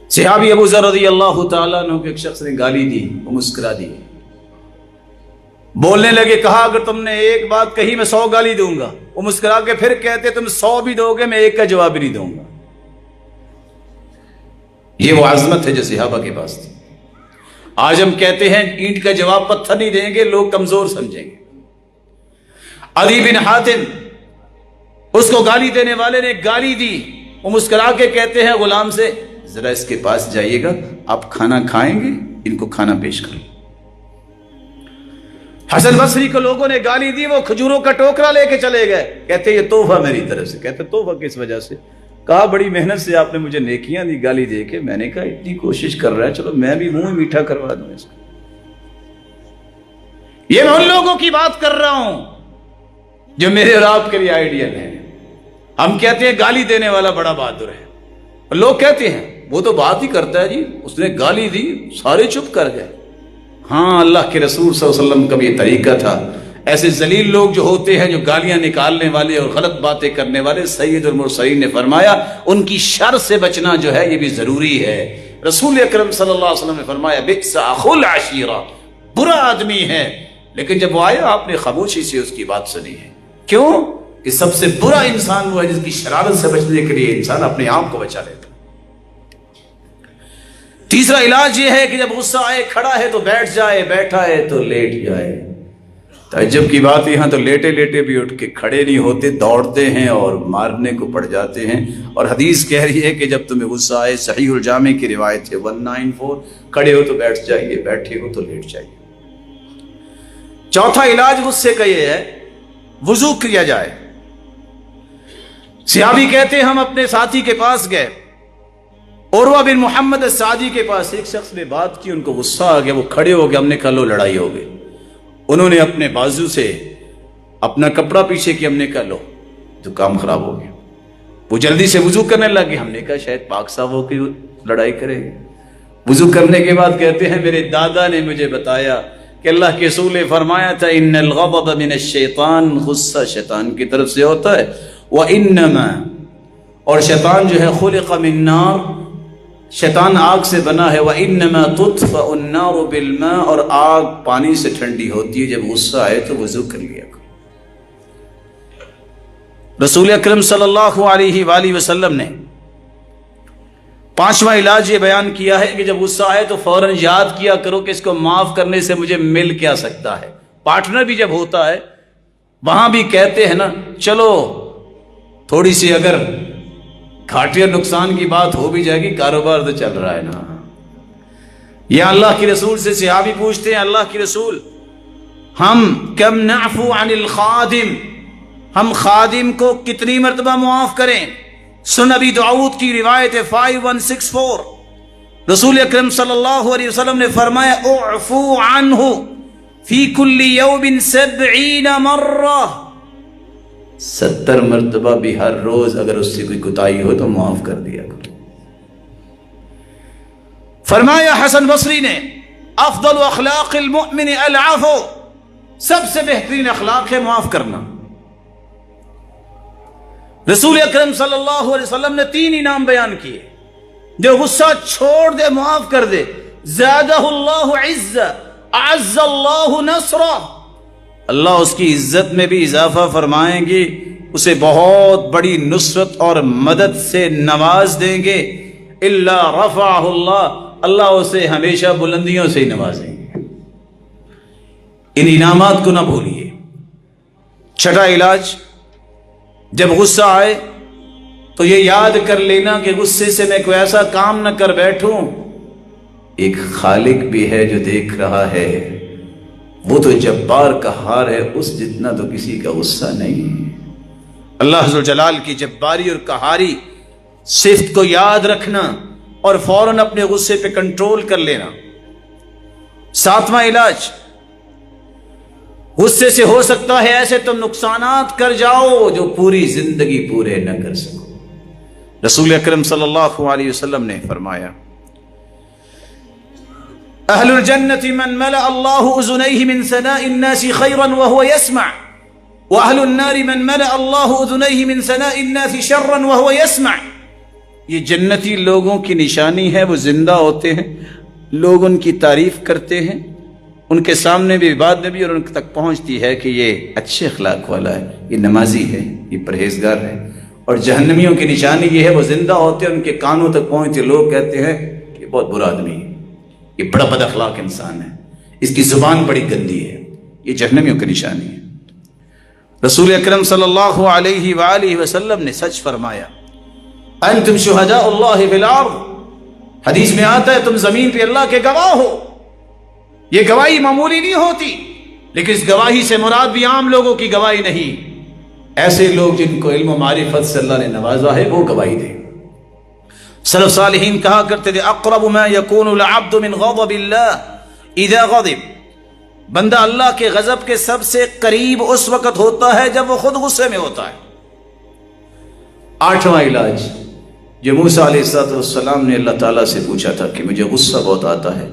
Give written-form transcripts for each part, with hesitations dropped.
صحابی ابو ذر رضی اللہ تعالیٰ عنہ کو ایک شخص نے گالی دی، وہ مسکرا دی، بولنے لگے، کہا اگر تم نے ایک بات کہی میں 100 گالی دوں گا۔ وہ مسکرا کے پھر کہتے تم 100 بھی دو گے میں ایک کا جواب بھی نہیں دوں گا۔ یہ وہ عظمت ہے جو صحابہ کے پاس تھی۔ آج ہم کہتے ہیں اینٹ کا جواب پتھر نہیں دیں گے، لوگ کمزور سمجھیں گے۔ عدی بن حاتم، اس کو گالی دینے والے نے گالی دی، وہ مسکرا کے کہتے ہیں غلام سے، ذرا اس کے پاس جائیے گا، آپ کھانا کھائیں گے، ان کو کھانا پیش کرو۔ حسن بصری کو لوگوں نے گالی دی، وہ کھجوروں کا ٹوکرا لے کے چلے گئے، کہتے یہ تحفہ میری طرف سے۔ کہتے تحفہ کس وجہ سے؟ کہا بڑی محنت سے آپ نے مجھے نیکیاں دی گالی دے کے، میں نے کہا اتنی کوشش کر رہا ہے، چلو میں بھی منہ میٹھا کروا دوں اس کو۔ یہ میں ان لوگوں کی بات کر رہا ہوں جو میرے اور آپ کے لیے آئیڈیل ہیں۔ ہم کہتے ہیں گالی دینے والا بڑا بہادر ہے، اور لوگ کہتے ہیں وہ تو بات ہی کرتا ہے جی، اس نے گالی دی سارے چپ کر گئے۔ ہاں، اللہ کے رسول صلی اللہ علیہ وسلم کا بھی یہ طریقہ تھا۔ ایسے ذلیل لوگ جو ہوتے ہیں، جو گالیاں نکالنے والے اور غلط باتیں کرنے والے، سید المرسلین نے فرمایا ان کی شر سے بچنا جو ہے یہ بھی ضروری ہے۔ رسول اکرم صلی اللہ علیہ وسلم نے فرمایا بئس اخو العشیرہ، برا آدمی ہے، لیکن جب وہ آیا آپ نے خاموشی سے اس کی بات سنی ہے۔ کیوں؟ کہ سب سے برا انسان وہ ہے جس کی شرارت سے بچنے کے لیے انسان اپنے آپ کو بچا لیتا۔ تیسرا علاج یہ ہے کہ جب غصہ آئے کھڑا ہے تو بیٹھ جائے، بیٹھا ہے تو لیٹ جائے۔ تعجب کی بات یہاں تو لیٹے لیٹے بھی اٹھ کے کھڑے نہیں ہوتے، دوڑتے ہیں اور مارنے کو پڑ جاتے ہیں۔ اور حدیث کہہ رہی ہے کہ جب تمہیں غصہ آئے، صحیح الجامع کی روایت ہے 194، کھڑے ہو تو بیٹھ جائیے، بیٹھے ہو تو لیٹ جائیے۔ چوتھا علاج غصے کا یہ ہے وضو کیا جائے۔ صحابی کہتے ہیں ہم اپنے ساتھی کے پاس گئے، عروہ بن محمد السعدی کے پاس، ایک شخص نے بات کی، ان کو غصہ آ گیا، وہ کھڑے ہو گئے، ہم نے کہا لو لڑائی ہو گئی۔ انہوں نے اپنے بازو سے اپنا کپڑا پیچھے کیا، ہم نے کہا لو تو کام خراب ہو گیا۔ وہ جلدی سے وضو کرنے لگے، ہم نے کہا شاید پاک صاف ہو کے لڑائی کرے گے۔ وضو کرنے کے بعد کہتے ہیں میرے دادا نے مجھے بتایا کہ اللہ کے رسول نے فرمایا تھا ان الغضب من الشیطان، غصہ شیطان کی طرف سے ہوتا ہے، وانما، اور شیطان جو ہے خلق من نار، شیطان آگ سے بنا ہے، وانما تطفأ النار بالماء، اور آگ پانی سے ٹھنڈی ہوتی ہے، جب غصہ آئے تو وضو کر لیا کرو۔ رسول اکرم صلی اللہ علیہ وآلہ وسلم نے پانچواں علاج یہ بیان کیا ہے کہ جب غصہ آئے تو فوراً یاد کیا کرو کہ اس کو معاف کرنے سے مجھے مل کیا سکتا ہے۔ پارٹنر بھی جب ہوتا ہے وہاں بھی کہتے ہیں نا چلو تھوڑی سی اگر گھاٹے اور نقصان کی بات ہو بھی جائے گی، کاروبار تو چل رہا ہے نا۔ یا اللہ کے رسول سے صحابی پوچھتے ہیں اللہ کے رسول ہم کم نعفو عن الخادم، ہم خادم کو کتنی مرتبہ معاف کریں؟ سنن ابی داؤد کی روایت ہے 5164، رسول اکرم صلی اللہ علیہ وسلم نے فرمایا اعفو عنہ فی کل یوم 70 مرہ، 70 مرتبہ بھی ہر روز اگر اس سے کوئی کوتاہی ہو تو معاف کر دیا کرو۔ فرمایا حسن بصری نے افضل اخلاق المؤمن العفو، سب سے بہترین اخلاق ہے معاف کرنا۔ رسول اکرم صلی اللہ علیہ وسلم نے 3 انعام بیان کیے، جو غصہ چھوڑ دے معاف کر دے، زادہ اللہ عزہ، اعز اللہ نصرہ، اللہ اس کی عزت میں بھی اضافہ فرمائیں گے، اسے بہت بڑی نصرت اور مدد سے نواز دیں گے، الا رفعہ اللہ، اللہ اسے ہمیشہ بلندیوں سے ہی نوازیں گے۔ ان انعامات کو نہ بھولیے۔ چھٹا علاج، جب غصہ آئے تو یہ یاد کر لینا کہ غصے سے میں کوئی ایسا کام نہ کر بیٹھوں، ایک خالق بھی ہے جو دیکھ رہا ہے، وہ تو جبار قہار ہے، اس جتنا تو کسی کا غصہ نہیں ہے۔ اللہ ذوالجلال کی جباری اور قہاری صفت کو یاد رکھنا اور فوراً اپنے غصے پہ کنٹرول کر لینا۔ 7واں علاج، غصے سے ہو سکتا ہے ایسے تم نقصانات کر جاؤ جو پوری زندگی پورے نہ کر سکو۔ رسول اکرم صلی اللہ علیہ وسلم نے فرمایا اہل الجنت من ملأ اللہ اذنیہ من ثناء الناس خیرا وهو يسمع، واہل النار من ملأ اللہ اذنیہ من ثناء الناس شرا وهو يسمع۔ یہ جنتی لوگوں کی نشانی ہے، وہ زندہ ہوتے ہیں، لوگ ان کی تعریف کرتے ہیں، ان کے سامنے بھی بعد میں بھی اور ان تک پہنچتی ہے کہ یہ اچھے اخلاق والا ہے، یہ نمازی ہے، یہ پرہیزگار ہے۔ اور جہنمیوں کی نشانی یہ ہے، وہ زندہ ہوتے ہیں، ان کے کانوں تک پہنچتے، لوگ کہتے ہیں کہ یہ بہت برا آدمی ہے، یہ بڑا بد اخلاق انسان ہے، اس کی زبان بڑی گندی ہے، یہ جہنمیوں کی نشانی ہے۔ رسول اکرم صلی اللہ علیہ وآلہ وسلم نے سچ فرمایا، انتم شہداء اللہ فی الارض، حدیث میں آتا ہے تم زمین پہ اللہ کے گواہ ہو۔ یہ گواہی معمولی نہیں ہوتی، لیکن اس گواہی سے مراد بھی عام لوگوں کی گواہی نہیں، ایسے لوگ جن کو علم و معرفت سے اللہ نے نوازا ہے وہ گواہی دیں۔ سلف صالحین کہا کرتے تھے، اقرب ما یکون العبد من غضب اللہ اذا غضب، بندہ اللہ کے غضب کے سب سے قریب اس وقت ہوتا ہے جب وہ خود غصے میں ہوتا ہے۔ آٹھواں علاج جو موسیٰ علیہ السلام نے اللہ تعالیٰ سے پوچھا تھا کہ مجھے غصہ بہت آتا ہے،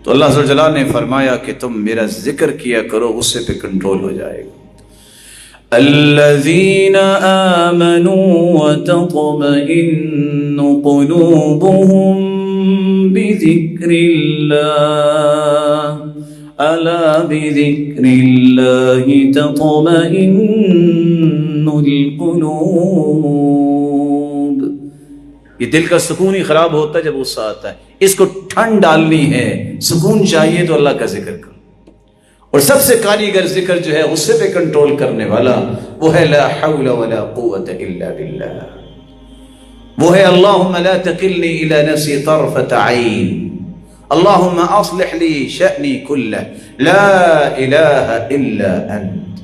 تو اللہ عز و جل نے فرمایا کہ تم میرا ذکر کیا کرو، غصے پہ کنٹرول ہو جائے گا۔ الذین آمنوا وتطمئن قلوبهم بذکر اللہ الا بذکر اللہ تطمئن القلوب۔ یہ دل کا سکون ہی خراب ہوتا ہے جب غصہ آتا ہے، اس کو ٹھنڈ ڈالنی ہے، سکون چاہیے تو اللہ کا ذکر کرو۔ اور سب سے کاریگر ذکر جو ہے غصے پہ کنٹرول کرنے والا وہ ہے لا حول ولا قوت الا باللہ، وہ ہے اللہم لا تکلنی الی نفسی طرفۃ عین، اللہم اصلح لی شأنی کلہ لا الہ الا انت،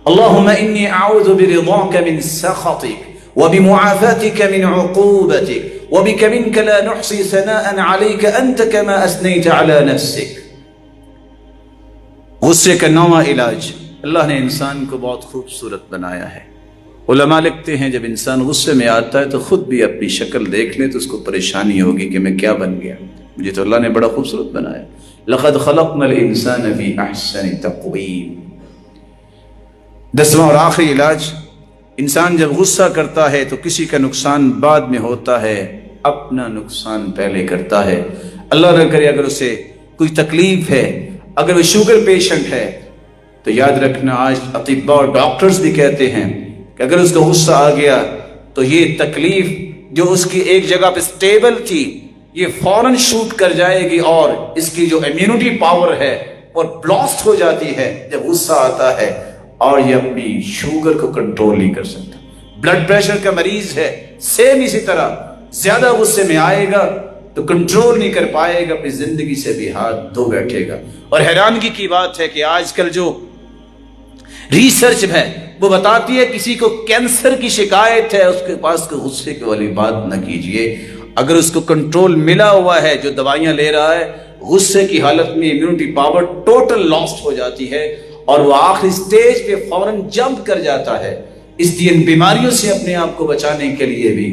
اللہم انی اعوذ برضاک من سخطک وبمعافاتك من عقوبتك وبك منك لا نحصي ثناء عليك أنت كما أثنيت على نفسك۔ غصے کا نواں علاج، اللہ نے انسان کو بہت خوبصورت بنایا ہے۔ علماء لکھتے ہیں جب انسان غصے میں آتا ہے تو خود بھی اپنی شکل دیکھ لے تو اس کو پریشانی ہوگی کہ میں کیا بن گیا، مجھے تو اللہ نے بڑا خوبصورت بنایا۔ لقد خلقنا الانسان فی احسن تقویم۔ دسواں اور آخری علاج، انسان جب غصہ کرتا ہے تو کسی کا نقصان بعد میں ہوتا ہے، اپنا نقصان پہلے کرتا ہے۔ اللہ نہ کرے اگر اسے کوئی تکلیف ہے، اگر وہ شوگر پیشنٹ ہے تو یاد رکھنا، آج اطباء اور ڈاکٹرز بھی کہتے ہیں کہ اگر اس کا غصہ آ گیا تو یہ تکلیف جو اس کی ایک جگہ پہ سٹیبل تھی یہ فوراً شوٹ کر جائے گی، اور اس کی جو امیونٹی پاور ہے وہ بلاسٹ ہو جاتی ہے جب غصہ آتا ہے، اور یہ اپنی شوگر کو کنٹرول نہیں کر سکتا۔ بلڈ پریشر کا مریض ہے، سیم اسی طرح زیادہ غصے میں آئے گا تو کنٹرول نہیں کر پائے گا، اپنی زندگی سے بھی ہاتھ دھو بیٹھے گا۔ اور حیرانگی کی بات ہے کہ آج کل جو ریسرچ ہے وہ بتاتی ہے کسی کو کینسر کی شکایت ہے، اس کے پاس کوئی غصے کی والی بات نہ کیجئے، اگر اس کو کنٹرول ملا ہوا ہے، جو دوائیاں لے رہا ہے، غصے کی حالت میں امیونٹی پاور ٹوٹل لاسٹ ہو جاتی ہے اور وہ آخری سٹیج پہ فوراً جمپ کر جاتا ہے۔ اس لیے ان بیماریوں سے اپنے آپ کو بچانے کے لیے بھی،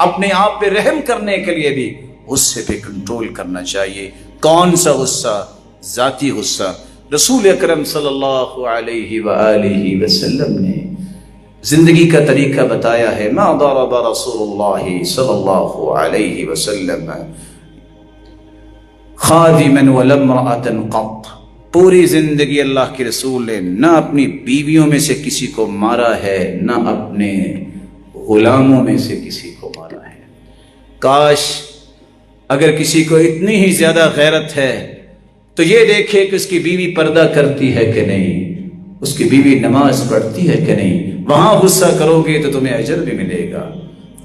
اپنے آپ پہ رحم کرنے کے لیے بھی غصے پہ کنٹرول کرنا چاہیے۔ کون سا غصہ؟ ذاتی غصہ۔ رسول اکرم صلی اللہ علیہ وآلہ وسلم نے زندگی کا طریقہ بتایا ہے، ما ضرب رسول اللہ صلی اللہ علیہ وسلم خادما ولا امرأة قط، پوری زندگی اللہ کے رسول نے نہ اپنی بیویوں میں سے کسی کو مارا ہے، نہ اپنے غلاموں میں سے کسی کو مارا ہے۔ کاش اگر کسی کو اتنی ہی زیادہ غیرت ہے تو یہ دیکھے کہ اس کی بیوی پردہ کرتی ہے کہ نہیں، اس کی بیوی نماز پڑھتی ہے کہ نہیں۔ وہاں غصہ کرو گے تو تمہیں اجر بھی ملے گا۔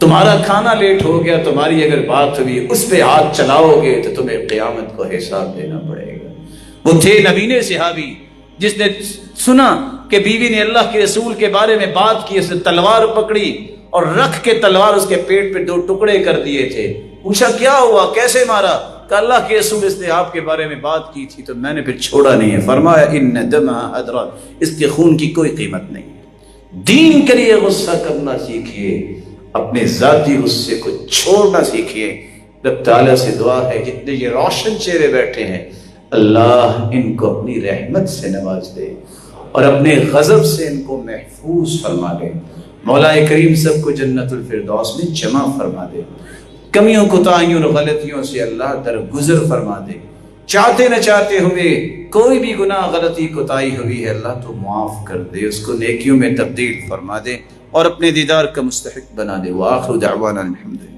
تمہارا کھانا لیٹ ہو گیا، تمہاری اگر بات ہوئی، اس پہ ہاتھ چلاؤ گے تو تمہیں قیامت کو حساب دینا پڑے گا۔ وہ تھے نبینے صحابی جس نے سنا کہ بیوی نے اللہ کے رسول کے بارے میں بات کی، اس نے تلوار پکڑی اور رکھ کے تلوار اس کے پیٹ پہ 2 ٹکڑے کر دیے تھے۔ پوچھا کیا ہوا، کیسے مارا؟ کہ اللہ کے رسول اس نے آپ کے بارے میں بات کی تھی تو میں نے پھر چھوڑا نہیں ہے۔ فرمایا ان دمها حضرا، اس کے خون کی کوئی قیمت نہیں ہے۔ دین کے لیے غصہ کرنا سیکھیے، اپنے ذاتی غصے کو چھوڑنا سیکھیے۔ رب تعالیٰ سے دعا ہے جتنے یہ روشن چہرے بیٹھے ہیں اللہ ان کو اپنی رحمت سے نواز دے اور اپنے غضب سے ان کو محفوظ فرما دے۔ مولا کریم سب کو جنت الفردوس میں جمع فرما دے، کمیوں کوتاہیوں اور غلطیوں سے اللہ درگزر فرما دے، چاہتے نہ چاہتے ہوئے کوئی بھی گناہ غلطی کوتاہی ہوئی ہے اللہ تو معاف کر دے، اس کو نیکیوں میں تبدیل فرما دے اور اپنے دیدار کا مستحق بنا دے۔ وآخر دعوانا الحمدللہ۔